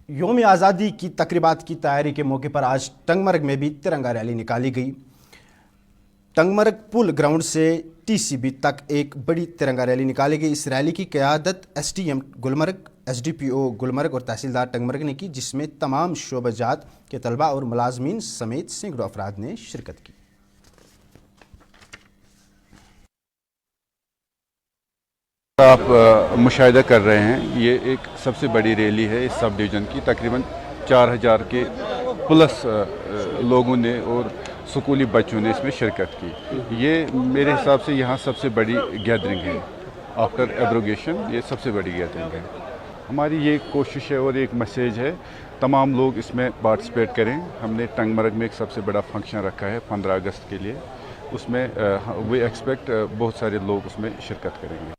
योम आज़ादी की तकरीबात की तैयारी के मौके पर आज टंगमर्ग में भी तिरंगा रैली निकाली गई। टंगमर्ग पुल ग्राउंड से टीसीबी तक एक बड़ी तिरंगा रैली निकाली गई। इस रैली की क़यादत एसडीएम गुलमर्ग, एसडीपीओ गुलमर्ग और तहसीलदार टंगमर्ग ने की, जिसमें तमाम शोबजात के तलबा और मुलाजमीन समेत सैकड़ों अफराद ने शिरकत की। आप मुशाहिदा कर रहे हैं, ये एक सबसे बड़ी रैली है इस सब डिवीज़न की। तकरीबन 4000 के प्लस लोगों ने और स्कूली बच्चों ने इसमें शिरकत की। ये मेरे हिसाब से यहाँ सबसे बड़ी गैदरिंग है आफ्टर एब्रोगेशन। ये सबसे बड़ी गैदरिंग है। हमारी ये कोशिश है और एक मैसेज है, तमाम लोग इसमें पार्टिसिपेट करें। हमने टंगमर्ग में एक सबसे बड़ा फंक्शन रखा है 15 अगस्त के लिए। उसमें वी एक्सपेक्ट बहुत सारे लोग उसमें शिरकत करेंगे।